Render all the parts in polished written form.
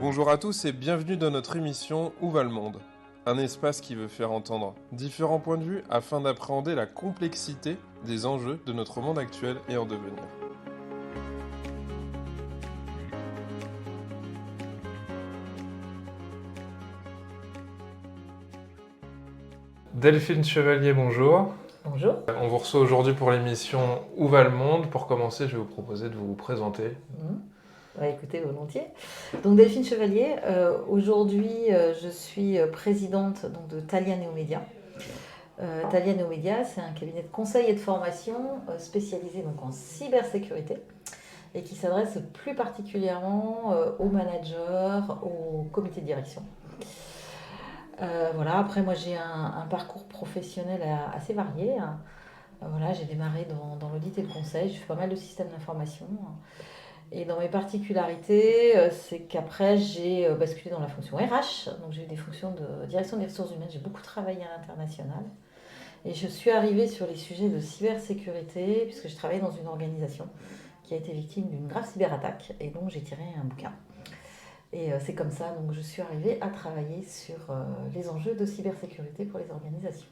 Bonjour à tous et bienvenue dans notre émission Où va le monde? Un espace qui veut faire entendre différents points de vue afin d'appréhender la complexité des enjeux de notre monde actuel et en devenir. Delphine Chevalier, bonjour. Bonjour. On vous reçoit aujourd'hui pour l'émission Où va le monde? Pour commencer, je vais vous proposer de vous présenter. Écoutez, volontiers. Donc Delphine Chevalier, aujourd'hui je suis présidente donc, de Thalia Néomédia. Thalia Néomédia, c'est un cabinet de conseil et de formation spécialisé donc, en cybersécurité et qui s'adresse plus particulièrement aux managers, aux comités de direction. Voilà, après moi j'ai un parcours professionnel assez varié. Voilà, j'ai démarré dans l'audit et le conseil, j'ai fait pas mal de systèmes d'information. Et dans mes particularités, c'est qu'après j'ai basculé dans la fonction RH, donc j'ai eu des fonctions de direction des ressources humaines, j'ai beaucoup travaillé à l'international. Et je suis arrivée sur les sujets de cybersécurité, puisque je travaillais dans une organisation qui a été victime d'une grave cyberattaque, et donc j'ai tiré un bouquin. Et c'est comme ça, donc je suis arrivée à travailler sur les enjeux de cybersécurité pour les organisations.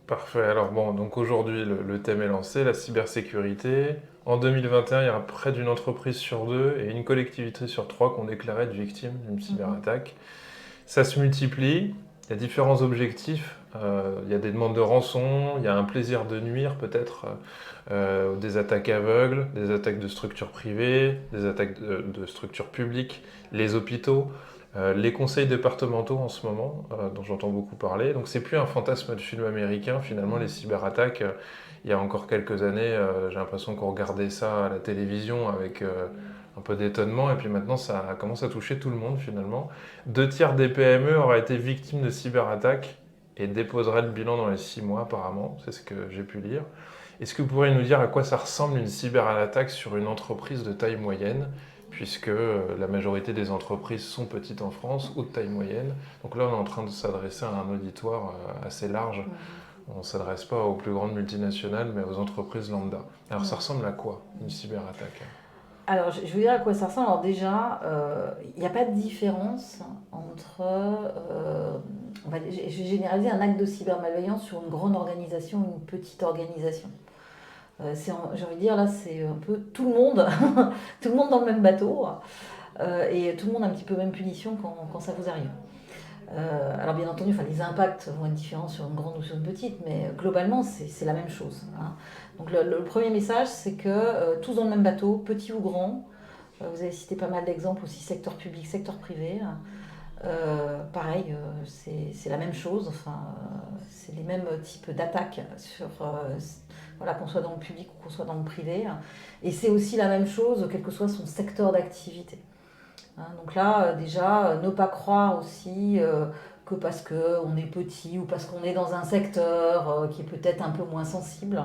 Parfait. Alors bon, donc aujourd'hui le thème est lancé, la cybersécurité. En 2021, il y a près d'une entreprise sur deux et une collectivité sur trois qui ont déclaré être victime d'une cyberattaque. Ça se multiplie, il y a différents objectifs. Il y a des demandes de rançon, il y a un plaisir de nuire peut-être, des attaques aveugles, des attaques de structures privées, des attaques de structures publiques, les hôpitaux. Les conseils départementaux en ce moment, dont j'entends beaucoup parler. Donc c'est plus un fantasme de film américain, finalement les cyberattaques. Il y a encore quelques années, j'ai l'impression qu'on regardait ça à la télévision avec un peu d'étonnement, et puis maintenant ça commence à toucher tout le monde finalement. 2 tiers des PME auraient été victimes de cyberattaques et déposeraient le bilan dans les 6 mois apparemment, c'est ce que j'ai pu lire. Est-ce que vous pourriez nous dire à quoi ça ressemble une cyberattaque sur une entreprise de taille moyenne, puisque la majorité des entreprises sont petites en France ou de taille moyenne. Donc là, on est en train de s'adresser à un auditoire assez large. On ne s'adresse pas aux plus grandes multinationales, mais aux entreprises lambda. Alors ça ressemble à quoi, une cyberattaque? Alors, je vais vous dire à quoi ça ressemble. Alors déjà, il n'y a pas de différence entre, je vais généraliser un acte de cybermalveillance sur une grande organisation ou une petite organisation. J'ai envie de dire, là, c'est un peu tout le monde, tout le monde dans le même bateau, et tout le monde a un petit peu même punition quand ça vous arrive. Alors bien entendu, les impacts vont être différents sur une grande ou sur une petite, mais globalement, c'est la même chose. Hein. Donc le premier message, c'est que tous dans le même bateau, petit ou grand, vous avez cité pas mal d'exemples aussi, secteur public, secteur privé. Pareil, c'est la même chose, c'est les mêmes types d'attaques sur, voilà, qu'on soit dans le public ou qu'on soit dans le privé. Et c'est aussi la même chose, quel que soit son secteur d'activité. Hein, donc là, déjà, ne pas croire aussi que parce qu'on est petit ou parce qu'on est dans un secteur qui est peut-être un peu moins sensible,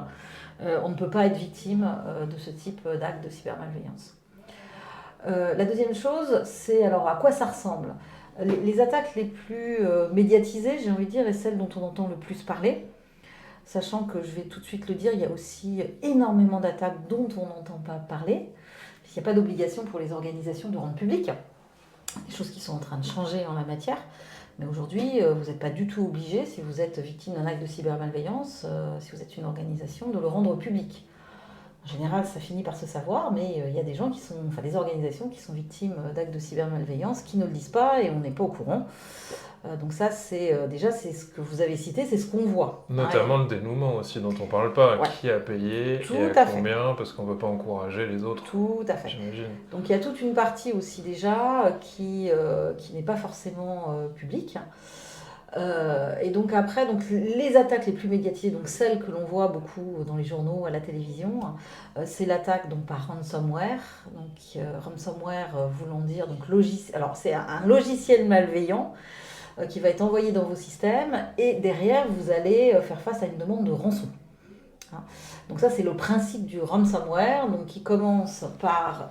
on ne peut pas être victime de ce type d'acte de cybermalveillance. La deuxième chose, c'est alors à quoi ça ressemble. Les attaques les plus médiatisées, j'ai envie de dire, et celles dont on entend le plus parler, sachant que je vais tout de suite le dire, il y a aussi énormément d'attaques dont on n'entend pas parler. Il n'y a pas d'obligation pour les organisations de rendre public, des choses qui sont en train de changer en la matière. Mais aujourd'hui, vous n'êtes pas du tout obligé, si vous êtes victime d'un acte de cybermalveillance, si vous êtes une organisation, de le rendre public. En général, ça finit par se savoir, mais il y a des gens des organisations qui sont victimes d'actes de cybermalveillance, qui ne le disent pas et on n'est pas au courant. Donc ça, c'est ce que vous avez cité, c'est ce qu'on voit. Notamment le dénouement aussi, dont on ne parle pas. Ouais. Qui a payé Tout et à à fait. combien, parce qu'on ne veut pas encourager les autres. Tout à fait. J'imagine. Donc il y a toute une partie aussi déjà qui n'est pas forcément publique. Et donc après, les attaques les plus médiatisées, donc celles que l'on voit beaucoup dans les journaux, à la télévision, c'est l'attaque donc par ransomware. Donc ransomware voulant dire donc alors c'est un logiciel malveillant qui va être envoyé dans vos systèmes et derrière vous allez faire face à une demande de rançon. Hein. Donc ça c'est le principe du ransomware, donc qui commence par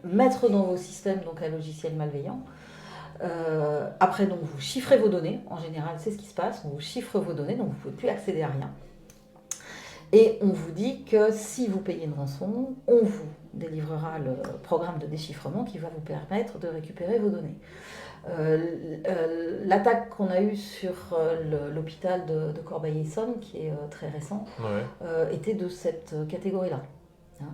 mettre dans vos systèmes donc un logiciel malveillant. Après, donc, vous chiffrez vos données. En général, c'est ce qui se passe. On vous chiffre vos données, donc vous ne pouvez plus accéder à rien. Et on vous dit que si vous payez une rançon, on vous délivrera le programme de déchiffrement qui va vous permettre de récupérer vos données. L'attaque qu'on a eue sur l'hôpital de Corbeil-Essonnes, qui est très récent, était de cette catégorie-là. Hein.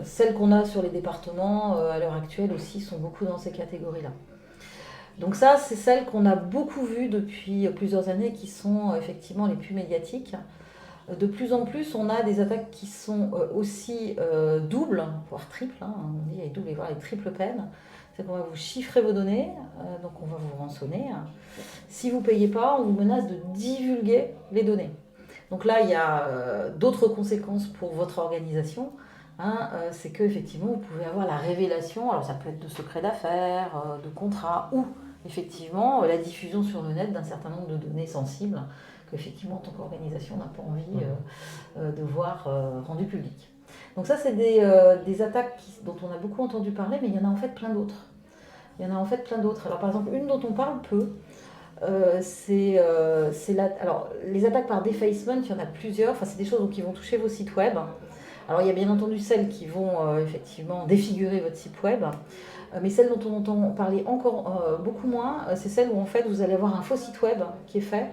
Celles qu'on a sur les départements à l'heure actuelle aussi sont beaucoup dans ces catégories-là. Donc ça, c'est celles qu'on a beaucoup vues depuis plusieurs années qui sont effectivement les plus médiatiques. De plus en plus, on a des attaques qui sont aussi doubles, voire triples. Hein. On dit les doubles et voire les triples peines. C'est qu'on va vous chiffrer vos données, donc on va vous rançonner. Si vous ne payez pas, on vous menace de divulguer les données. Donc là, il y a d'autres conséquences pour votre organisation. Hein, c'est qu'effectivement, vous pouvez avoir la révélation, alors ça peut être de secrets d'affaires, de contrats, ou effectivement la diffusion sur le net d'un certain nombre de données sensibles qu'effectivement, en tant qu'organisation, on n'a pas envie de voir rendues publiques. Donc ça, c'est des attaques dont on a beaucoup entendu parler, mais il y en a en fait plein d'autres. Alors par exemple, une dont on parle peu, alors, les attaques par defacement, il y en a plusieurs. Enfin, c'est des choses qui vont toucher vos sites web. Alors, il y a bien entendu celles qui vont effectivement défigurer votre site web. Mais celles dont on entend parler encore beaucoup moins, c'est celles où en fait vous allez avoir un faux site web qui est fait,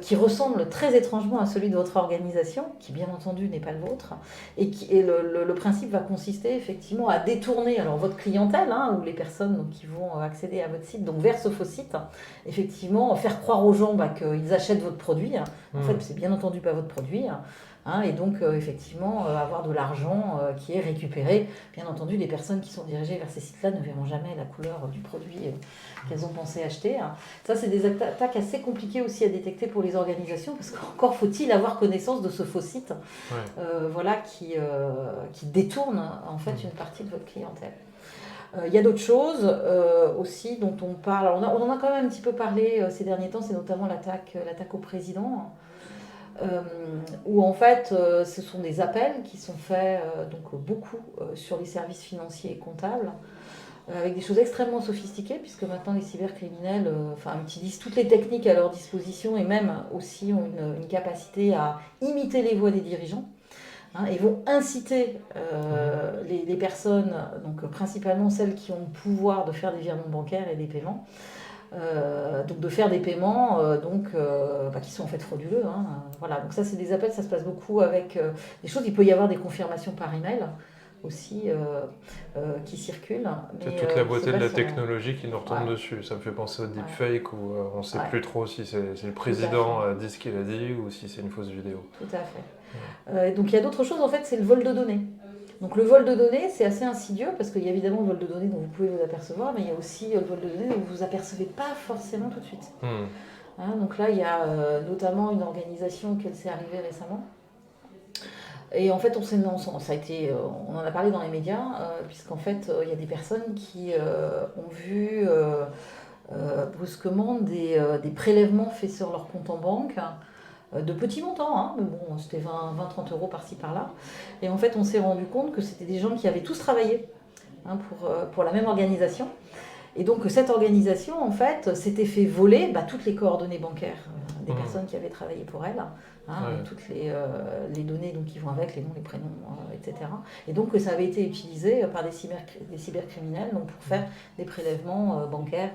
qui ressemble très étrangement à celui de votre organisation, qui bien entendu n'est pas le vôtre, et le principe va consister effectivement à détourner alors votre clientèle, hein, ou les personnes donc, qui vont accéder à votre site, donc vers ce faux site, effectivement faire croire aux gens qu'ils achètent votre produit. En fait, c'est bien entendu pas votre produit. Hein, et donc, effectivement, avoir de l'argent qui est récupéré. Bien entendu, les personnes qui sont dirigées vers ces sites-là ne verront jamais la couleur du produit qu'elles ont pensé acheter. Hein. Ça, c'est des attaques assez compliquées aussi à détecter pour les organisations, parce qu'encore faut-il avoir connaissance de ce faux site voilà, qui détourne en fait une partie de votre clientèle. Il y a d'autres choses aussi dont on parle. Alors, on en a quand même un petit peu parlé ces derniers temps, c'est notamment l'attaque au président. Où en fait ce sont des appels qui sont faits donc beaucoup sur les services financiers et comptables avec des choses extrêmement sophistiquées puisque maintenant les cybercriminels utilisent toutes les techniques à leur disposition et même aussi ont une capacité à imiter les voix des dirigeants. Hein, et vont inciter les personnes, donc principalement celles qui ont le pouvoir de faire des virements bancaires et des paiements, donc de faire des paiements qui sont en fait frauduleux. Hein, voilà, donc ça c'est des appels, ça se passe beaucoup avec des choses. Il peut y avoir des confirmations par email aussi qui circulent. C'est toute la beauté de la technologie qui nous retombe dessus. Ça me fait penser au deepfake où on ne sait plus trop si c'est le président dit ce qu'il a dit ou si c'est une fausse vidéo. Tout à fait. Donc il y a d'autres choses, en fait, c'est le vol de données. Donc le vol de données, c'est assez insidieux parce qu'il y a évidemment le vol de données dont vous pouvez vous apercevoir, mais il y a aussi le vol de données dont vous ne vous apercevez pas forcément tout de suite. Hein, donc là, il y a notamment une organisation auquel c'est arrivé récemment. Et en fait, on en a parlé dans les médias, puisqu'en fait, il y a des personnes qui ont vu brusquement des prélèvements faits sur leur compte en banque, de petits montants, hein, mais bon, c'était 20-30 euros par-ci par-là. Et en fait, on s'est rendu compte que c'était des gens qui avaient tous travaillé pour la même organisation. Et donc, cette organisation, en fait, s'était fait voler toutes les coordonnées bancaires des personnes qui avaient travaillé pour elle, toutes les données donc, qui vont avec, les noms, les prénoms, etc. Et donc, ça avait été utilisé par des cybercriminels donc, pour faire des prélèvements bancaires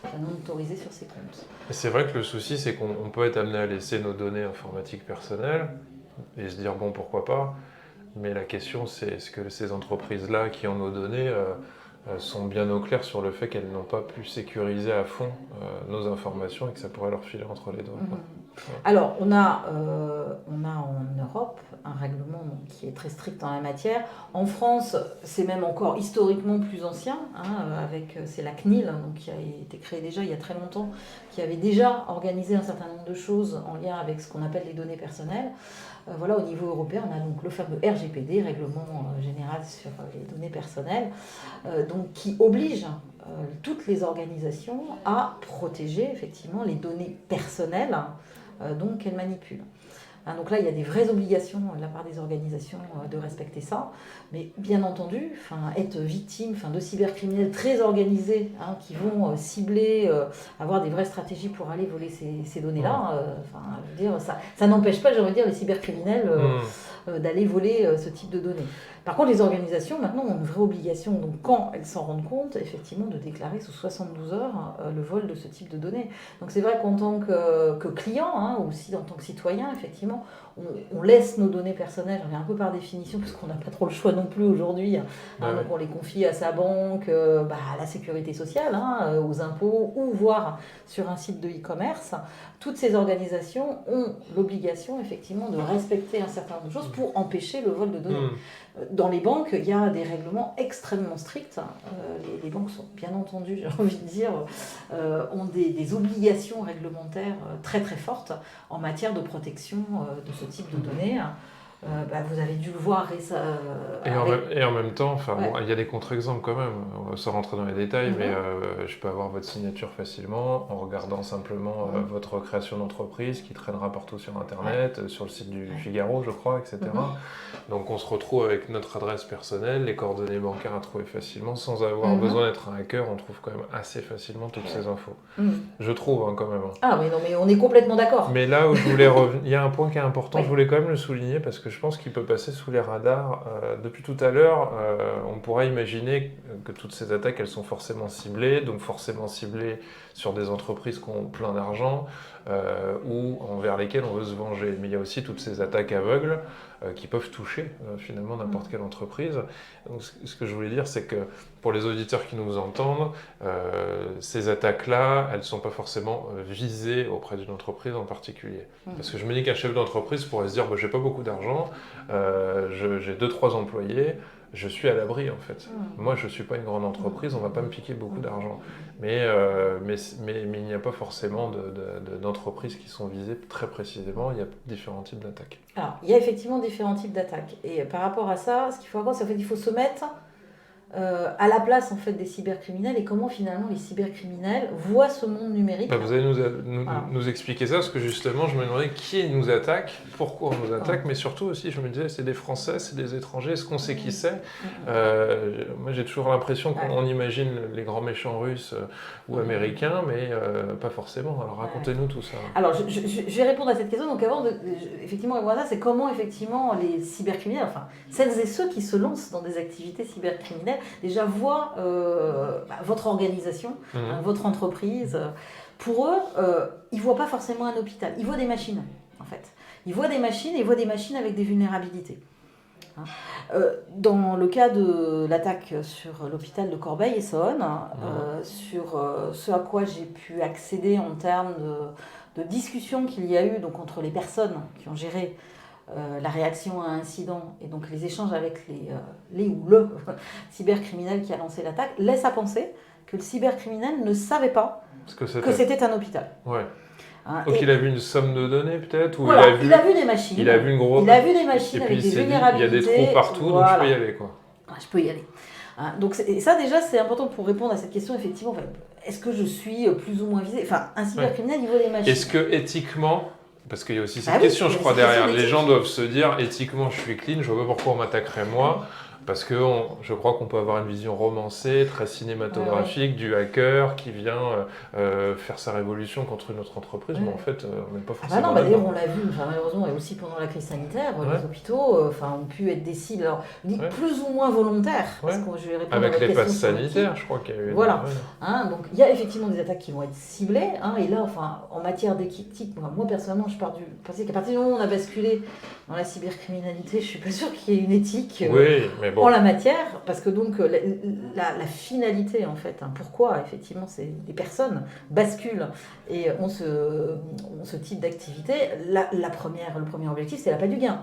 non autorisés sur ces comptes. Et c'est vrai que le souci, c'est qu'on peut être amené à laisser nos données informatiques personnelles et se dire, bon, pourquoi pas. Mais la question, c'est est-ce que ces entreprises-là qui ont nos données sont bien au clair sur le fait qu'elles n'ont pas pu sécuriser à fond nos informations et que ça pourrait leur filer entre les doigts. Alors, on a en Europe un règlement qui est très strict dans la matière. En France, c'est même encore historiquement plus ancien, c'est la CNIL, donc, qui a été créée déjà il y a très longtemps, qui avait déjà organisé un certain nombre de choses en lien avec ce qu'on appelle les données personnelles. Au niveau européen, on a donc le fameux RGPD, Règlement général sur les données personnelles, qui oblige toutes les organisations à protéger effectivement les données personnelles qu'elles manipulent. Hein, donc là, il y a des vraies obligations de la part des organisations de respecter ça. Mais bien entendu, être victime de cybercriminels très organisés qui vont cibler, avoir des vraies stratégies pour aller voler ces données-là, je veux dire, ça n'empêche pas, j'ai envie de dire, les cybercriminels d'aller voler ce type de données. Par contre, les organisations, maintenant, ont une vraie obligation, donc quand elles s'en rendent compte, effectivement, de déclarer sous 72 heures le vol de ce type de données. Donc c'est vrai qu'en tant que client, ou aussi en tant que citoyen, effectivement, on laisse nos données personnelles, un peu par définition, parce qu'on n'a pas trop le choix non plus aujourd'hui. Donc on les confie à sa banque, à la sécurité sociale, aux impôts, ou voire sur un site de e-commerce. Toutes ces organisations ont l'obligation, effectivement, de respecter un certain nombre de choses pour empêcher le vol de données. Dans les banques, il y a des règlements extrêmement stricts. Les banques sont, bien entendu, j'ai envie de dire, ont des obligations réglementaires très très fortes en matière de protection de ce type de données. Vous avez dû le voir et en même temps, il y a des contre-exemples quand même, sans rentrer dans les détails, mais je peux avoir votre signature facilement en regardant simplement votre création d'entreprise qui traînera partout sur Internet, sur le site du Figaro, je crois, etc. Donc on se retrouve avec notre adresse personnelle, les coordonnées bancaires à trouver facilement, sans avoir besoin d'être un hacker, on trouve quand même assez facilement toutes ces infos. Je trouve quand même. Ah oui, non, mais on est complètement d'accord. Mais là où je voulais revenir, il y a un point qui est important, je voulais quand même le souligner parce que je pense qu'il peut passer sous les radars. Depuis tout à l'heure, on pourrait imaginer que toutes ces attaques, elles sont forcément ciblées, donc forcément ciblées sur des entreprises qui ont plein d'argent ou envers lesquelles on veut se venger. Mais il y a aussi toutes ces attaques aveugles qui peuvent toucher finalement n'importe quelle entreprise. Donc, ce que je voulais dire, c'est que pour les auditeurs qui nous entendent, ces attaques-là, elles ne sont pas forcément visées auprès d'une entreprise en particulier. Parce que je me dis qu'un chef d'entreprise pourrait se dire j'ai pas beaucoup d'argent, j'ai 2-3 employés, je suis à l'abri en fait. Moi je ne suis pas une grande entreprise, on ne va pas me piquer beaucoup d'argent. Mais il n'y a pas forcément d'entreprises qui sont visées très précisément, il y a différents types d'attaques. Alors, il y a effectivement différents types d'attaques. Et par rapport à ça, ce qu'il faut avoir, c'est qu'il faut se mettre à la place en fait des cybercriminels et comment finalement les cybercriminels voient ce monde numérique. Vous allez nous expliquer ça parce que justement je me demandais qui nous attaque, pourquoi on nous attaque, mais surtout aussi je me disais c'est des Français, c'est des étrangers, est-ce qu'on sait qui c'est moi j'ai toujours l'impression qu'on imagine les grands méchants russes ou américains, mais pas forcément. Alors racontez-nous tout ça. Alors je vais répondre à cette question. Donc avant effectivement répondre à ça, c'est comment effectivement les cybercriminels, enfin celles et ceux qui se lancent dans des activités cybercriminelles déjà voient votre organisation, votre entreprise. Pour eux, ils ne voient pas forcément un hôpital, ils voient des machines en fait. Ils voient des machines et ils voient des machines avec des vulnérabilités. Dans le cas de l'attaque sur l'hôpital de Corbeil-Essonnes, sur ce à quoi j'ai pu accéder en termes de discussions qu'il y a eu donc, entre les personnes qui ont géré la réaction à un incident et donc les échanges avec les ou le cybercriminel qui a lancé l'attaque, laisse à penser que le cybercriminel ne savait pas que c'était un hôpital. Ouais. Donc il a vu une somme de données peut-être ou voilà, il a vu des machines. Il a vu des machines avec des vulnérabilités. Il y a des trous partout, donc je peux y aller. Je peux y aller. Donc ça déjà c'est important pour répondre à cette question effectivement. Est-ce que je suis plus ou moins visé ? Enfin, un cybercriminel il voit des machines. Est-ce que éthiquement, parce qu'il y a aussi cette question je crois derrière, les gens doivent se dire éthiquement je suis clean, je vois pas pourquoi on m'attaquerait moi. Parce que je crois qu'on peut avoir une vision romancée, très cinématographique du hacker qui vient faire sa révolution contre une autre entreprise, mais en fait, on n'est pas forcément d'ailleurs, on l'a vu, malheureusement, et aussi pendant la crise sanitaire, les hôpitaux ont pu être des cibles, alors, plus ou moins volontaires. Parce que je vais répondre avec à votre les passes question sanitaires, je crois qu'il y a eu... Voilà. Donc, il y a effectivement des attaques qui vont être ciblées, et là, en matière d'éthique, moi, personnellement, je pars du principe qu'à partir du moment où on a basculé dans la cybercriminalité, je ne suis pas sûre qu'il y ait une éthique... en la matière, parce que donc la finalité en fait, pourquoi effectivement des personnes basculent et ont ce type d'activité, le premier objectif c'est l'appât du gain.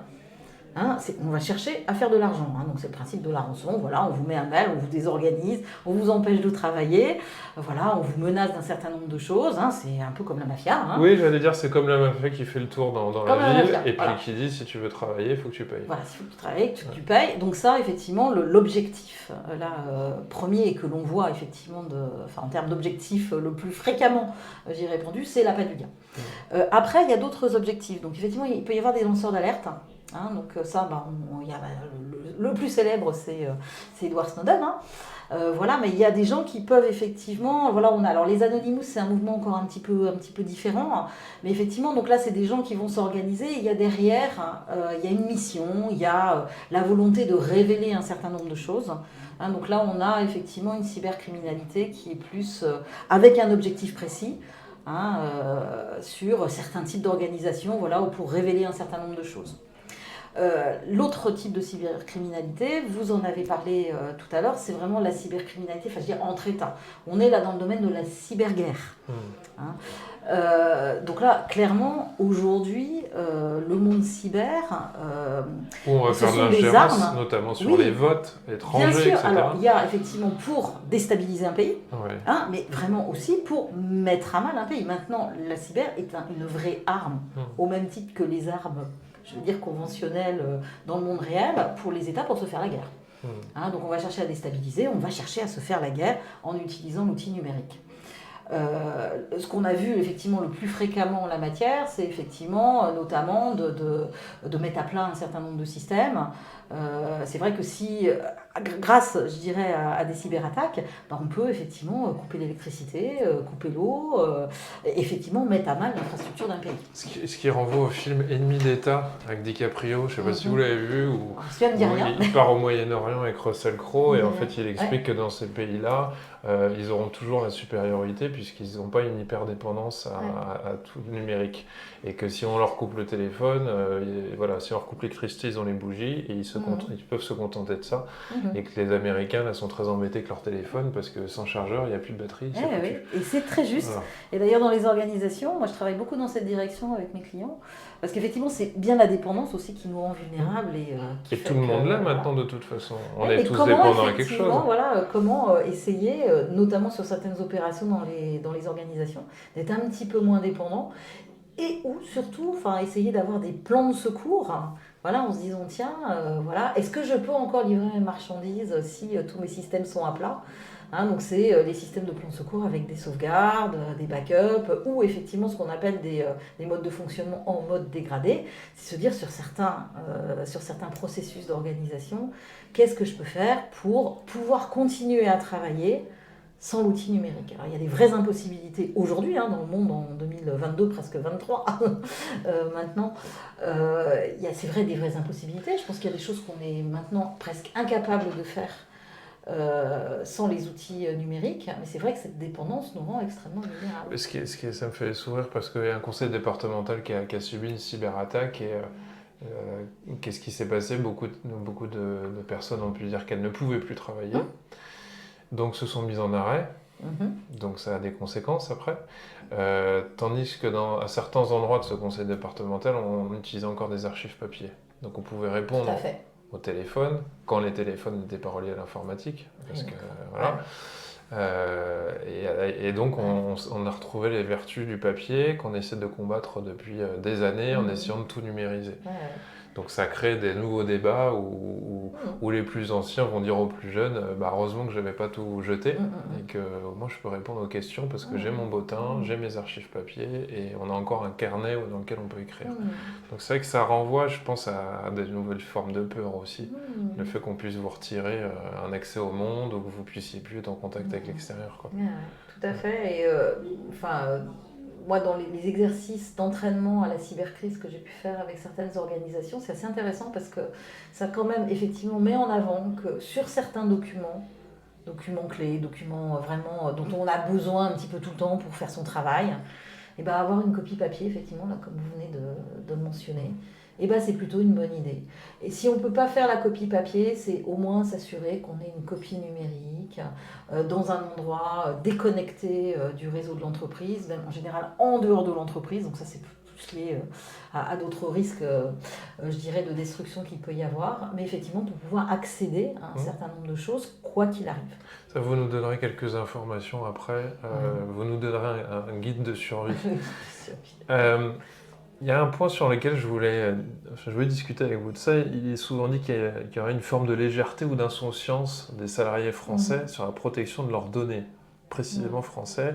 On va chercher à faire de l'argent. Donc c'est le principe de la rançon. Voilà, on vous met un mail, on vous désorganise, on vous empêche de travailler. Voilà, on vous menace d'un certain nombre de choses. C'est un peu comme la mafia. Oui, j'allais dire, c'est comme la mafia qui fait le tour dans Comme la la ville mafia, et puis voilà. qui dit si tu veux travailler, il faut que tu payes. Voilà, s'il faut que tu travailles, que tu payes. Donc ça, effectivement, l'objectif premier que l'on voit effectivement en termes d'objectif le plus fréquemment, j'ai répondu, c'est l'appât du gain. Après, il y a d'autres objectifs. Donc effectivement, il peut y avoir des lanceurs d'alerte. Donc ça, le plus célèbre, c'est Edward Snowden. Voilà, mais il y a des gens qui peuvent effectivement, voilà, alors les Anonymous, c'est un mouvement encore un petit peu différent, mais effectivement, donc là, c'est des gens qui vont s'organiser. Il y a derrière, il y a une mission, il y a la volonté de révéler un certain nombre de choses. Donc là, on a effectivement une cybercriminalité qui est plus avec un objectif précis. Sur certains types d'organisations, voilà, pour révéler un certain nombre de choses. L'autre type de cybercriminalité, vous en avez parlé tout à l'heure, c'est vraiment la cybercriminalité, je veux dire entre États. On est là dans le domaine de la cyberguerre. Donc là, clairement, aujourd'hui, le monde cyber, on va faire de l'ingérence, notamment sur les votes étrangers, bien sûr, etc. Alors, il y a effectivement pour déstabiliser un pays, mais vraiment aussi pour mettre à mal un pays. Maintenant, la cyber est une vraie arme, au même titre que les armes, je veux dire, conventionnelles dans le monde réel, pour les États, pour se faire la guerre. Donc on va chercher à déstabiliser, on va chercher à se faire la guerre en utilisant l'outil numérique. Ce qu'on a vu effectivement le plus fréquemment en la matière, c'est effectivement notamment de mettre à plat un certain nombre de systèmes. C'est vrai que si, grâce, je dirais, à des cyberattaques, on peut effectivement couper l'électricité, couper l'eau, effectivement mettre à mal l'infrastructure d'un pays. Ce qui renvoie au film Ennemi d'État avec DiCaprio, je ne sais pas si vous l'avez vu, où il part au Moyen-Orient avec Russell Crowe et en fait il explique que dans ces pays-là, ils auront toujours la supériorité puisqu'ils n'ont pas une hyperdépendance à tout le numérique. Et que si on leur coupe le téléphone, si on leur coupe l'électricité, ils ont les bougies et ils peuvent se contenter de ça. Et que les Américains là, sont très embêtés avec leur téléphone parce que sans chargeur, il n'y a plus de batterie. Et c'est très juste. Voilà. Et d'ailleurs dans les organisations, moi je travaille beaucoup dans cette direction avec mes clients parce qu'effectivement c'est bien la dépendance aussi qui nous rend vulnérables. Et tout le monde là maintenant de toute façon. On est tous dépendants à quelque chose. Voilà, comment essayer, notamment sur certaines opérations dans les organisations, d'être un petit peu moins dépendant et ou surtout essayer d'avoir des plans de secours. Voilà, en se disant, tiens, est-ce que je peux encore livrer mes marchandises si tous mes systèmes sont à plat ? Donc c'est les systèmes de plan de secours avec des sauvegardes, des backups, ou effectivement ce qu'on appelle des modes de fonctionnement en mode dégradé. C'est se dire sur certains processus d'organisation, qu'est-ce que je peux faire pour pouvoir continuer à travailler sans l'outil numérique. Alors, il y a des vraies impossibilités aujourd'hui, dans le monde en 2022, presque 23 maintenant. C'est vrai, des vraies impossibilités. Je pense qu'il y a des choses qu'on est maintenant presque incapable de faire sans les outils numériques. Mais c'est vrai que cette dépendance nous rend extrêmement vulnérables. Ça me fait sourire parce qu'il y a un conseil départemental qui a subi une cyberattaque et qu'est-ce qui s'est passé ? Beaucoup de personnes ont pu dire qu'elles ne pouvaient plus travailler. Donc se sont mises en arrêt, donc ça a des conséquences après. Tandis que à certains endroits de ce conseil départemental, on utilisait encore des archives papier. Donc on pouvait répondre au téléphone, quand les téléphones n'étaient pas reliés à l'informatique. Parce que, voilà. Et donc on a retrouvé les vertus du papier qu'on essaie de combattre depuis des années en essayant de tout numériser. Donc ça crée des nouveaux débats où les plus anciens vont dire aux plus jeunes heureusement que je n'avais pas tout jeté et que moi je peux répondre aux questions parce que j'ai mon bottin, j'ai mes archives papier et on a encore un carnet dans lequel on peut écrire. Donc c'est vrai que ça renvoie, je pense, à des nouvelles formes de peur aussi. Le fait qu'on puisse vous retirer un accès au monde ou que vous puissiez plus être en contact avec l'extérieur. Tout à fait. Et moi, dans les exercices d'entraînement à la cybercrise que j'ai pu faire avec certaines organisations, c'est assez intéressant parce que ça quand même effectivement met en avant que sur certains documents clés, documents vraiment dont on a besoin un petit peu tout le temps pour faire son travail, avoir une copie papier, effectivement, là, comme vous venez de mentionner, c'est plutôt une bonne idée. Et si on ne peut pas faire la copie papier, c'est au moins s'assurer qu'on ait une copie numérique dans un endroit déconnecté du réseau de l'entreprise, même en général en dehors de l'entreprise. Donc ça, c'est plus lié à d'autres risques, je dirais, de destruction qu'il peut y avoir, mais effectivement pour pouvoir accéder à un certain nombre de choses, quoi qu'il arrive. Ça, vous nous donnerez quelques informations après. Vous nous donnerez un guide de survie. Il y a un point sur lequel je voulais discuter avec vous de ça. Il est souvent dit qu'il y aurait une forme de légèreté ou d'insouciance des salariés français sur la protection de leurs données, précisément français.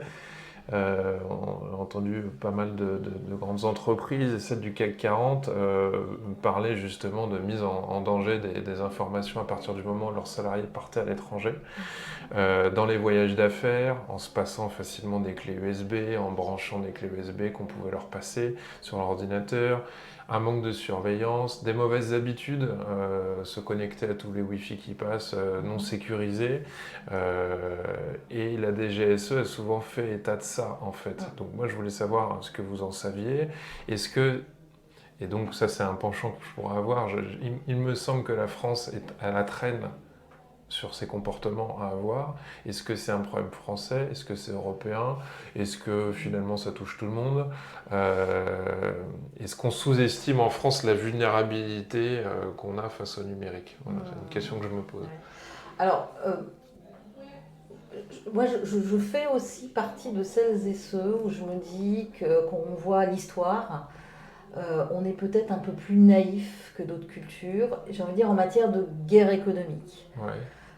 On a entendu pas mal de grandes entreprises et celles du CAC 40 parler justement de mise en danger des informations à partir du moment où leurs salariés partaient à l'étranger. Dans les voyages d'affaires, en se passant facilement des clés USB, en branchant des clés USB qu'on pouvait leur passer sur l'ordinateur, un manque de surveillance, des mauvaises habitudes, se connecter à tous les Wi-Fi qui passent, non sécurisés. Et la DGSE a souvent fait état de ça, en fait. Donc moi, je voulais savoir ce que vous en saviez. Et donc ça, c'est un penchant que je pourrais avoir. Il me semble que la France est à la traîne sur ces comportements à avoir. Est-ce que c'est un problème français? Est-ce que c'est européen? Est-ce que finalement ça touche tout le monde? Est-ce qu'on sous-estime en France la vulnérabilité qu'on a face au numérique? Voilà, c'est une question que je me pose. Alors, moi je fais aussi partie de celles et ceux où je me dis que quand on voit l'histoire, on est peut-être un peu plus naïf que d'autres cultures, j'ai envie de dire en matière de guerre économique. Ouais.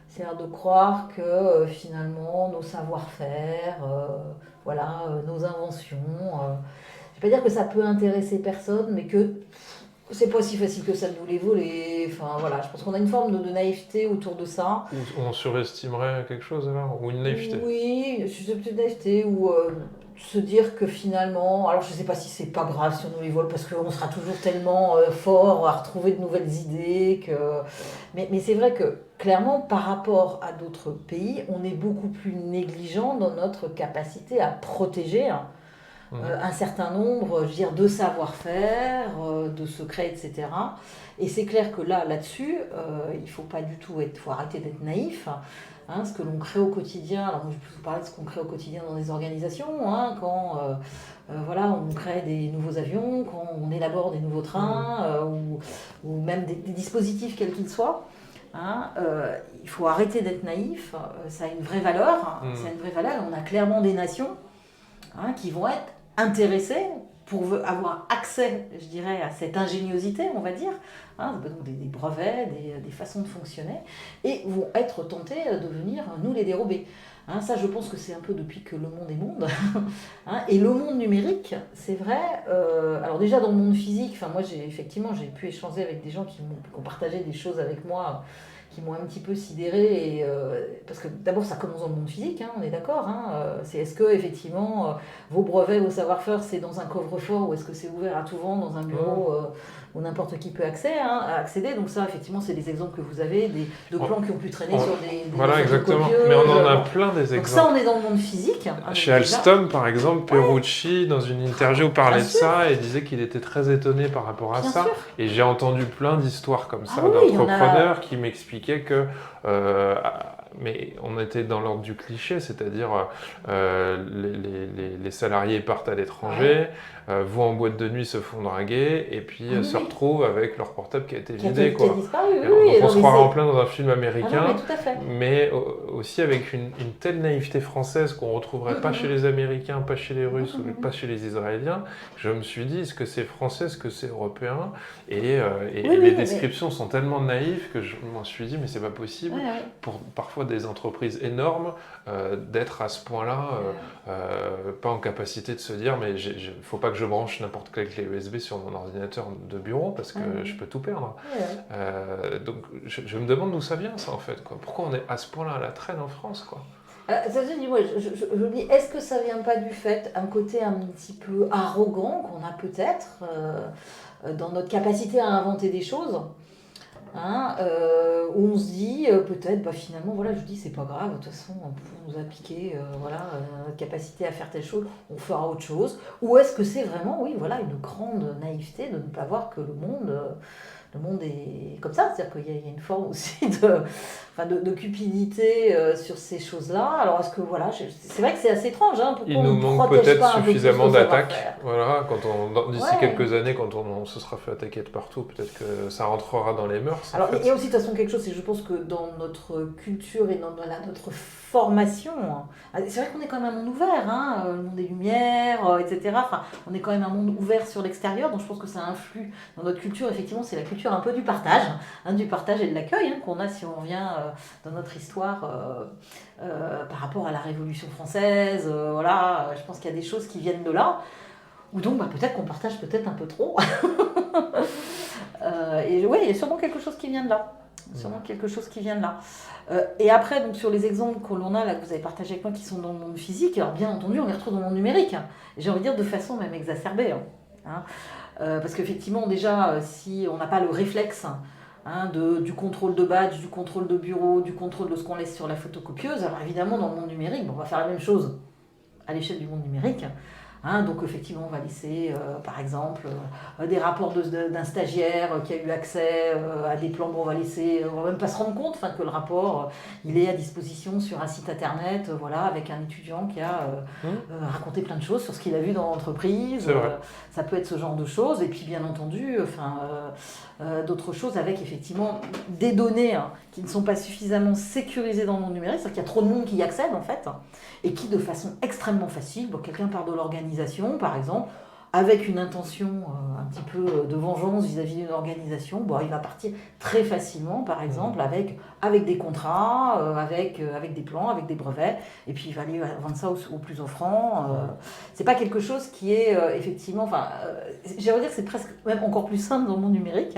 C'est-à-dire de croire que finalement nos savoir-faire, nos inventions, je ne vais pas dire que ça peut intéresser personne, mais que c'est pas si facile que ça de nous les voler. Enfin voilà, je pense qu'on a une forme de naïveté autour de ça. Ou on surestimerait quelque chose alors? Ou une naïveté? Oui, je suis peut-être naïveté ou se dire que finalement, alors je sais pas si c'est pas grave si on nous les vole parce qu'on sera toujours tellement fort à retrouver de nouvelles idées que. Mais c'est vrai que clairement, par rapport à d'autres pays, on est beaucoup plus négligent dans notre capacité à protéger un certain nombre, je veux dire, de savoir-faire, de secrets, etc. Et c'est clair que là-dessus, il faut pas du tout faut arrêter d'être naïf. Ce que l'on crée au quotidien, alors moi je peux vous parler de ce qu'on crée au quotidien dans des organisations, quand on crée des nouveaux avions, quand on élabore des nouveaux trains, ou même des dispositifs quels qu'ils soient. Il faut arrêter d'être naïf, ça a une vraie valeur, ça a une vraie valeur, et on a clairement des nations qui vont être intéressées pour avoir accès, je dirais, à cette ingéniosité, on va dire, donc des brevets, des façons de fonctionner, et vont être tentés de venir nous les dérober. Ça, je pense que c'est un peu depuis que le monde est monde. Et le monde numérique, c'est vrai, alors déjà dans le monde physique, moi j'ai pu échanger avec des gens qui ont partagé des choses avec moi, qui m'ont un petit peu sidérée, parce que d'abord ça commence dans le monde physique, on est d'accord, c'est est-ce que effectivement vos brevets, vos savoir-faire c'est dans un coffre-fort ou est-ce que c'est ouvert à tout vent dans un bureau où n'importe qui peut accéder, donc ça effectivement c'est des exemples que vous avez, de plans qui ont pu traîner sur des voilà exactement, mais on en a plein des exemples. Donc ça on est dans le monde physique. Chez Alstom par exemple, Perucci dans une interview parlait de ça et disait qu'il était très étonné par rapport à ça, et j'ai entendu plein d'histoires comme ça d'entrepreneurs qui m'expliquaient que mais on était dans l'ordre du cliché, c'est-à-dire les salariés partent à l'étranger, vont en boîte de nuit, se font draguer, et puis se retrouvent avec leur portable qui a été vidé. Qui a disparu, donc on se croirait en plein dans un film américain, tout à fait. mais aussi avec une telle naïveté française qu'on ne retrouverait pas chez les Américains, pas chez les Russes, ou pas chez les Israéliens. Je me suis dit, est-ce que c'est français, est-ce que c'est européen? Et les descriptions sont tellement naïves que je m'en suis dit, mais c'est pas possible, pour parfois des entreprises énormes, d'être à ce point-là, pas en capacité de se dire, mais il ne faut pas que je branche n'importe quelle clé USB sur mon ordinateur de bureau, parce que je peux tout perdre. Donc je me demande d'où ça vient, ça, en fait, quoi. Pourquoi on est à ce point-là à la traîne en France, quoi? Ça, je me dis, est-ce que ça vient pas du fait, un côté un petit peu arrogant qu'on a peut-être dans notre capacité à inventer des choses, où on se dit peut-être, finalement, je dis c'est pas grave, de toute façon, on nous a piqué notre capacité à faire telle chose, on fera autre chose. Ou est-ce que c'est vraiment, une grande naïveté de ne pas voir que le monde le monde est comme ça, c'est-à-dire qu'il y a une forme aussi de cupidité sur ces choses-là. Alors est-ce que voilà, c'est vrai que c'est assez étrange, hein, pourquoi Il on nous ne manque protège peut-être pas un peu plus suffisamment nos d'attaques. savoir-faire? Voilà, d'ici Ouais. quelques années, quand on se sera fait attaquer de partout, peut-être que ça rentrera dans les mœurs. Alors, En fait. il y a aussi de toute façon quelque chose, c'est que je pense que dans notre culture et dans notre formation, c'est vrai qu'on est quand même un monde ouvert, hein, le monde des lumières, etc. Enfin, on est quand même un monde ouvert sur l'extérieur, donc je pense que ça influe dans notre culture. Effectivement, c'est la culture un peu du partage, du partage et de l'accueil qu'on a si on revient dans notre histoire par rapport à la Révolution française. Voilà, je pense qu'il y a des choses qui viennent de là, ou donc peut-être qu'on partage peut-être un peu trop. Et oui, il y a sûrement quelque chose qui vient de là. Sûrement quelque chose qui vient de là. Et après, donc, sur les exemples que l'on a, là, que vous avez partagés avec moi, qui sont dans le monde physique, alors bien entendu, on les retrouve dans le monde numérique. Et j'ai envie de dire de façon même exacerbée. Parce qu'effectivement, déjà, si on n'a pas le réflexe du contrôle de badge, du contrôle de bureau, du contrôle de ce qu'on laisse sur la photocopieuse, alors évidemment, dans le monde numérique, on va faire la même chose à l'échelle du monde numérique. Donc effectivement, on va laisser, par exemple, des rapports d'un stagiaire qui a eu accès à des plans. Bon, on va même pas se rendre compte que le rapport, il est à disposition sur un site internet, voilà, avec un étudiant qui a raconté plein de choses sur ce qu'il a vu dans l'entreprise. Ça peut être ce genre de choses. Et puis bien entendu, d'autres choses avec effectivement des données qui ne sont pas suffisamment sécurisées dans le monde numérique, c'est-à-dire qu'il y a trop de monde qui y accède en fait, et qui de façon extrêmement facile, quelqu'un part de l'organisation par exemple, avec une intention un petit peu de vengeance vis-à-vis d'une organisation, il va partir très facilement par exemple avec des contrats, avec des plans, avec des brevets, et puis il va aller vendre ça au plus offrant. C'est pas quelque chose qui est effectivement, j'aimerais dire que c'est presque même encore plus simple dans le monde numérique.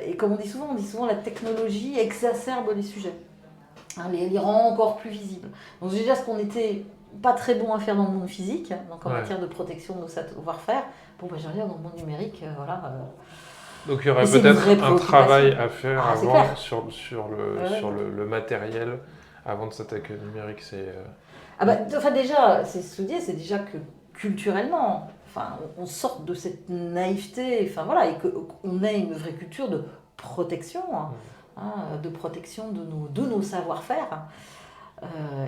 Et comme on dit souvent la technologie exacerbe les sujets, les rend encore plus visibles. Donc déjà ce qu'on était pas très bon à faire dans le monde physique, donc en matière de protection de nos savoir-faire, j'ai envie de dire dans le monde numérique, voilà. Donc il y aurait peut-être un travail à faire avant sur le matériel, avant de s'attaquer au numérique. Déjà, c'est déjà que culturellement, on sorte de cette naïveté, et qu'on ait une vraie culture de protection, de nos savoir-faire.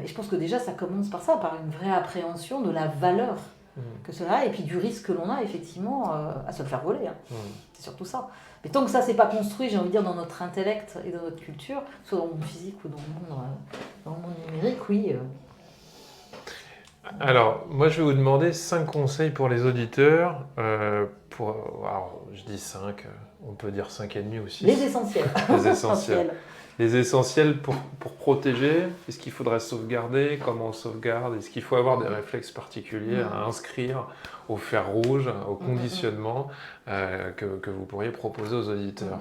Et je pense que déjà ça commence par ça, par une vraie appréhension de la valeur que cela a, et puis du risque que l'on a effectivement à se le faire voler. C'est surtout ça. Mais tant que ça c'est pas construit, j'ai envie de dire, dans notre intellect et dans notre culture, soit dans le monde physique ou dans le monde numérique, oui. Alors, moi je vais vous demander 5 conseils pour les auditeurs. Alors, je dis 5, on peut dire 5 et demi aussi. Les essentiels. Les essentiels. Les essentiels pour protéger. Est-ce qu'il faudrait sauvegarder? Comment on sauvegarde? Est-ce qu'il faut avoir des réflexes particuliers à inscrire au fer rouge, au conditionnement que vous pourriez proposer aux auditeurs?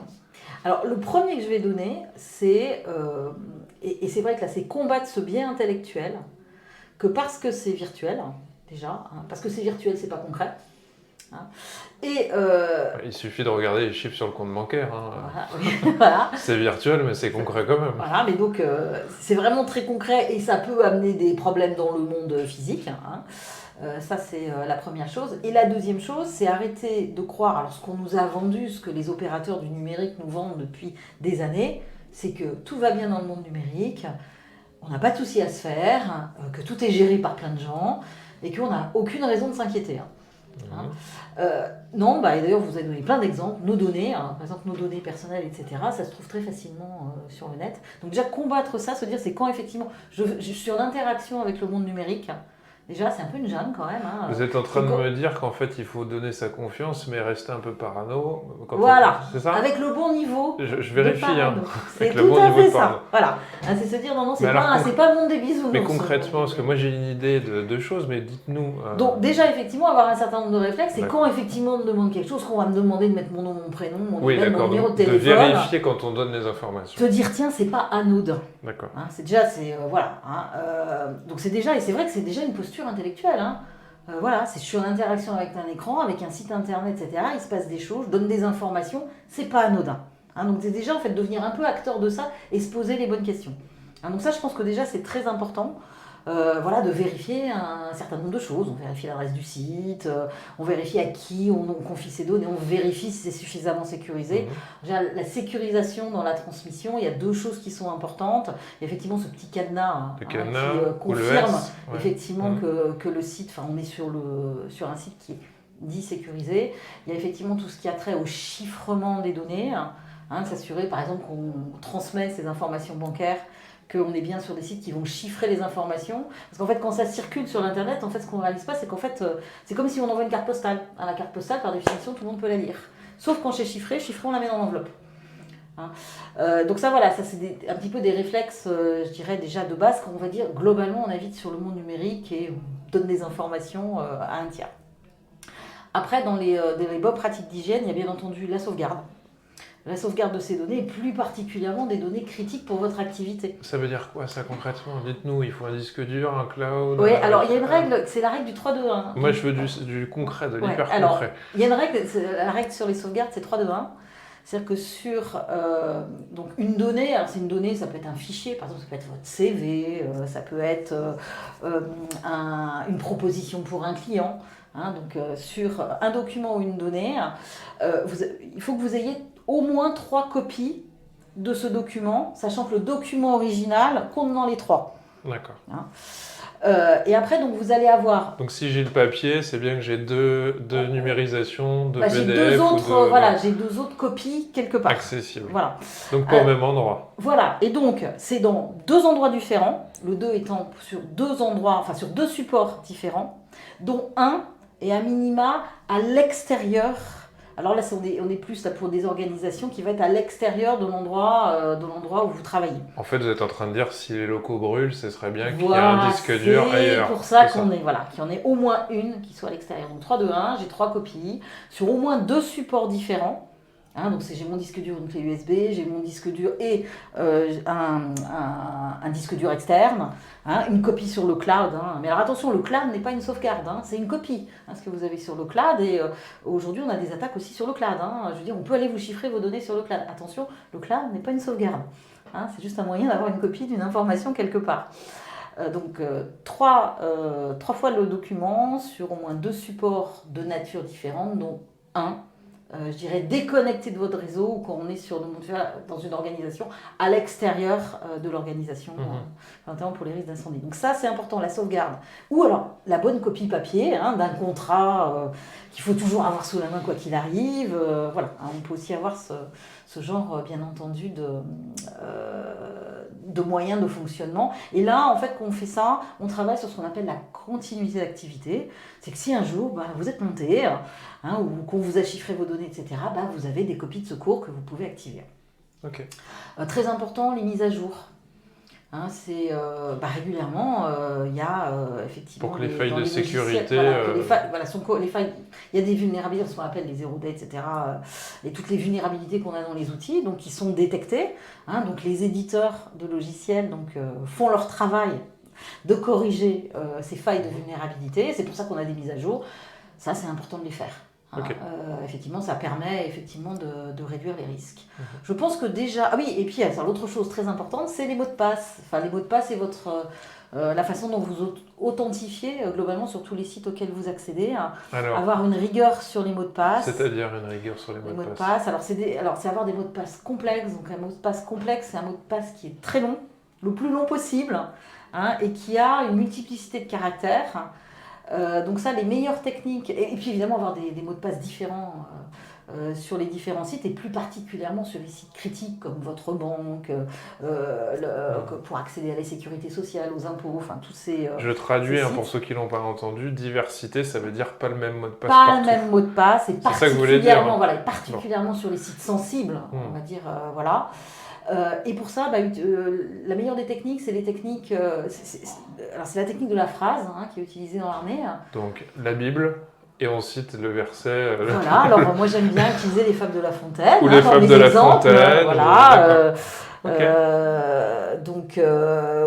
Alors, le premier que je vais donner, c'est, et c'est vrai que là, c'est combattre ce biais intellectuel, que parce que c'est virtuel, déjà, parce que c'est virtuel, c'est pas concret. Il suffit de regarder les chiffres sur le compte bancaire. Voilà. C'est virtuel, mais c'est concret quand même. Voilà, mais donc c'est vraiment très concret et ça peut amener des problèmes dans le monde physique. Ça, c'est la première chose. Et la deuxième chose, c'est arrêter de croire, alors ce qu'on nous a vendu, ce que les opérateurs du numérique nous vendent depuis des années, c'est que tout va bien dans le monde numérique, on n'a pas de souci à se faire, que tout est géré par plein de gens et qu'on n'a aucune raison de s'inquiéter. Non, et d'ailleurs vous avez donné plein d'exemples, nos données, par exemple nos données personnelles, etc., ça se trouve très facilement sur le net. Donc déjà combattre ça, se dire c'est quand effectivement je suis en interaction avec le monde numérique. Déjà, c'est un peu une jungle quand même. Vous êtes en train de me dire qu'en fait, il faut donner sa confiance, mais rester un peu parano. Voilà, c'est ça avec le bon niveau. Je vérifie. C'est tout à fait ça. Voilà. C'est se dire, non, c'est pas le monde des bisounours. Mais concrètement, parce que moi j'ai une idée de choses, mais dites-nous. Donc, déjà, effectivement, avoir un certain nombre de réflexes, c'est quand effectivement on me demande quelque chose, qu'on va me demander de mettre mon nom, mon prénom, mon email, mon numéro de téléphone. De vérifier quand on donne les informations. Te dire, tiens, c'est pas anodin. D'accord. C'est déjà, voilà. Donc, c'est déjà, et c'est vrai que c'est déjà une posture intellectuelle. Voilà, je suis en interaction avec un écran, avec un site internet, etc. Il se passe des choses, je donne des informations, c'est pas anodin. Donc c'est déjà en fait devenir un peu acteur de ça et se poser les bonnes questions. Donc ça, je pense que déjà c'est très important. voilà, de vérifier un certain nombre de choses. On vérifie l'adresse du site, on vérifie à qui on confie ces données, on vérifie si c'est suffisamment sécurisé. La sécurisation dans la transmission, il y a 2 choses qui sont importantes. Il y a effectivement ce petit cadenas, Le qui cadenas ou le confirme S, ouais. effectivement que le site, enfin on est sur un site qui est dit sécurisé. Il y a effectivement tout ce qui a trait au chiffrement des données, de s'assurer par exemple qu'on transmet ces informations bancaires, qu'on est bien sur des sites qui vont chiffrer les informations. Parce qu'en fait, quand ça circule sur l'Internet, en fait, ce qu'on ne réalise pas, c'est qu'en fait, c'est comme si on envoie une carte postale. La carte postale, par définition, tout le monde peut la lire. Sauf quand c'est chiffré, on la met dans l'enveloppe. Donc ça, voilà, ça c'est un petit peu des réflexes, je dirais déjà de base, qu'on va dire globalement on invite sur le monde numérique et on donne des informations à un tiers. Après, dans les bonnes pratiques d'hygiène, il y a bien entendu la sauvegarde. La sauvegarde de ces données, et plus particulièrement des données critiques pour votre activité. Ça veut dire quoi ça concrètement? Dites-nous, il faut un disque dur, un cloud? Oui, alors il y a une règle, c'est la règle du 3-2-1. Moi je veux du concret, de l'hyper concret. Alors, il y a une règle, la règle sur les sauvegardes, c'est 3-2-1. C'est-à-dire que sur donc une donnée, alors c'est une donnée, ça peut être un fichier, par exemple ça peut être votre CV, ça peut être une proposition pour un client. Donc sur un document ou une donnée, il faut que vous ayez au moins 3 copies de ce document, sachant que le document original compte dans les 3. D'accord. Et après, donc, vous allez avoir... Donc si j'ai le papier, c'est bien que j'ai deux numérisations, de PDF j'ai 2 autres copies quelque part. Accessibles. Voilà. Donc pas au même endroit. Voilà. Et donc, c'est dans 2 endroits différents, le 2 étant sur 2 endroits, enfin sur 2 supports différents, dont un est à minima à l'extérieur. Alors là, on est plus là pour des organisations qui vont être à l'extérieur de l'endroit où vous travaillez. En fait, vous êtes en train de dire si les locaux brûlent, ce serait bien qu'il y ait un disque dur ailleurs. C'est pour ça qu'il y en ait au moins une qui soit à l'extérieur. Donc 3-2-1, j'ai 3 copies sur au moins 2 supports différents. Donc j'ai mon disque dur, une clé USB, j'ai mon disque dur et un disque dur externe, une copie sur le cloud. Mais alors attention, le cloud n'est pas une sauvegarde, c'est une copie, ce que vous avez sur le cloud. Et aujourd'hui, on a des attaques aussi sur le cloud. Je veux dire, on peut aller vous chiffrer vos données sur le cloud. Attention, le cloud n'est pas une sauvegarde. C'est juste un moyen d'avoir une copie d'une information quelque part. Donc 3 fois le document sur au moins 2 supports de nature différente, dont un je dirais déconnecté de votre réseau ou quand on est dans une organisation à l'extérieur de l'organisation, notamment pour les risques d'incendie. Donc ça, c'est important, la sauvegarde. Ou alors la bonne copie papier d'un contrat qu'il faut toujours avoir sous la main quoi qu'il arrive. On peut aussi avoir ce genre, bien entendu, de moyens de fonctionnement. Et là, en fait, quand on fait ça, on travaille sur ce qu'on appelle la continuité d'activité. C'est que si un jour, vous êtes monté, ou qu'on vous a chiffré vos données, etc., vous avez des copies de secours que vous pouvez activer. Okay. Très important, les mises à jour. C'est régulièrement, il y a effectivement... Pour que les failles de sécurité... les failles, il y a des vulnérabilités, ce qu'on appelle les 0 day, etc. Et toutes les vulnérabilités qu'on a dans les outils, donc qui sont détectées. Donc les éditeurs de logiciels font leur travail de corriger ces failles de vulnérabilité. C'est pour ça qu'on a des mises à jour. Ça, c'est important de les faire. Okay. Effectivement, ça permet de réduire les risques. Je pense que déjà... Ah oui, et puis l'autre chose très importante, c'est les mots de passe. Les mots de passe et la façon dont vous authentifiez globalement sur tous les sites auxquels vous accédez. Avoir une rigueur sur les mots de passe. C'est-à-dire une rigueur sur les mots de passe. C'est avoir des mots de passe complexes. Donc un mot de passe complexe, c'est un mot de passe qui est très long, le plus long possible, et qui a une multiplicité de caractères. Donc ça, les meilleures techniques, et puis évidemment avoir des mots de passe différents sur les différents sites, et plus particulièrement sur les sites critiques comme votre banque, pour accéder à la sécurité sociale, aux impôts, tous ces... Je traduis pour ceux qui ne l'ont pas entendu, diversité, ça veut dire pas le même mot de passe partout. Pas le même mot de passe, et particulièrement, particulièrement sur les sites sensibles, on va dire, voilà. Et pour ça, la meilleure des techniques, c'est les techniques. C'est la technique de la phrase qui est utilisée dans l'armée. Donc la Bible, et on cite le verset. Voilà, alors moi j'aime bien utiliser les fables de La Fontaine. Ou les fables de La Fontaine. Voilà. Ok.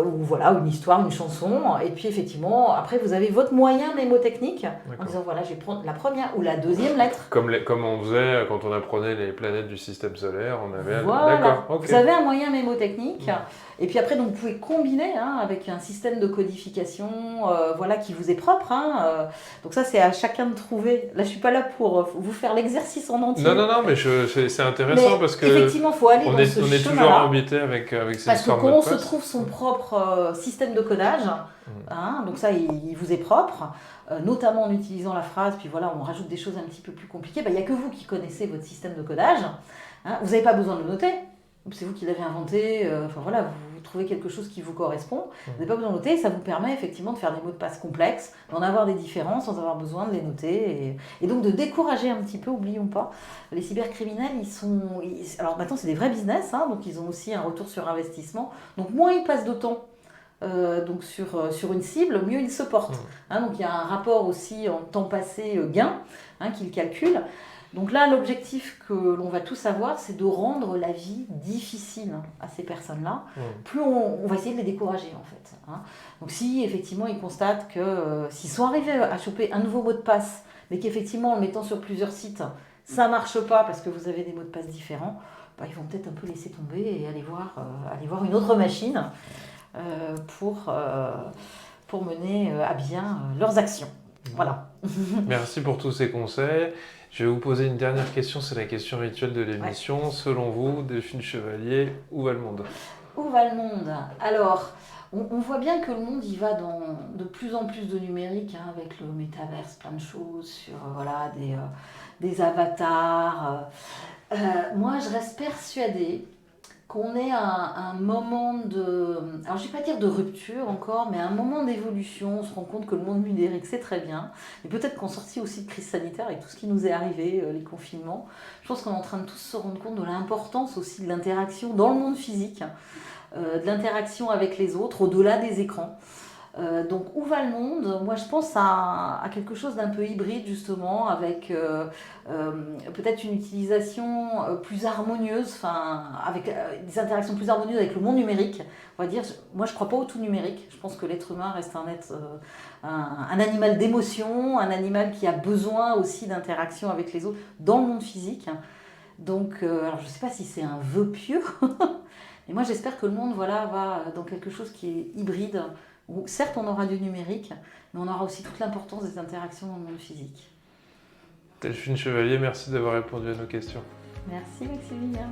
Ou voilà, une histoire, une chanson. Et puis effectivement, après, vous avez votre moyen mémotechnique en D'accord. disant voilà, je vais prendre la première ou la deuxième lettre. Comme on faisait quand on apprenait les planètes du système solaire, on avait... Voilà, D'accord, ok. vous avez un moyen mémotechnique. Mm. Et puis après, donc, vous pouvez combiner avec un système de codification voilà, qui vous est propre. Donc ça, c'est à chacun de trouver. Là, je suis pas là pour vous faire l'exercice en entier. Non, mais c'est intéressant Mais parce que effectivement, il faut aller on dans est ce toujours chemin-là. embêté avec ces Parce que histoires de quand mots on de se passe. trouve son propre système de codage, donc ça, il vous est propre, notamment en utilisant la phrase, puis voilà, on rajoute des choses un petit peu plus compliquées, il n'y a que vous qui connaissez votre système de codage. Vous n'avez pas besoin de le noter, c'est vous qui l'avez inventé, enfin voilà, vous trouvez quelque chose qui vous correspond, vous n'avez pas besoin de le noter, ça vous permet effectivement de faire des mots de passe complexes, d'en avoir des différents sans avoir besoin de les noter, et donc de décourager un petit peu, oublions pas, les cybercriminels, alors maintenant c'est des vrais business, donc ils ont aussi un retour sur investissement, donc moins ils passent de temps donc sur une cible, mieux ils se portent. Donc il y a un rapport aussi en temps passé gain qu'ils calculent. Donc là, l'objectif que l'on va tous avoir, c'est de rendre la vie difficile à ces personnes-là. Plus on va essayer de les décourager, en fait. Donc si, effectivement, ils constatent que s'ils sont arrivés à choper un nouveau mot de passe, mais qu'effectivement, en le mettant sur plusieurs sites, ça ne marche pas parce que vous avez des mots de passe différents, ils vont peut-être un peu laisser tomber et aller voir une autre machine pour mener à bien leurs actions. Voilà. Merci pour tous ces conseils. Je vais vous poser une dernière question, c'est la question rituelle de l'émission. Ouais. Selon vous, Delphine Chevalier, où va le monde ? Où va le monde ? Alors, on voit bien que le monde y va dans de plus en plus de numérique, avec le métaverse, plein de choses, sur des avatars. Moi, je reste persuadée qu'on est à un moment alors je ne vais pas dire de rupture encore, mais à un moment d'évolution. On se rend compte que le monde numérique, c'est très bien. Et peut-être qu'en sortie aussi de crise sanitaire, avec tout ce qui nous est arrivé, les confinements, je pense qu'on est en train de tous se rendre compte de l'importance aussi de l'interaction dans le monde physique, de l'interaction avec les autres, au-delà des écrans. Donc où va le monde ? Moi je pense à quelque chose d'un peu hybride justement, avec peut-être une utilisation plus harmonieuse, avec des interactions plus harmonieuses avec le monde numérique. On va dire, moi je crois pas au tout numérique, je pense que l'être humain reste un être, un animal d'émotion, un animal qui a besoin aussi d'interaction avec les autres dans le monde physique. Donc alors je sais pas si c'est un vœu pieux, mais moi j'espère que le monde va dans quelque chose qui est hybride, où certes on aura du numérique, mais on aura aussi toute l'importance des interactions dans le monde physique. Delphine Chevalier, merci d'avoir répondu à nos questions. Merci Maximilien.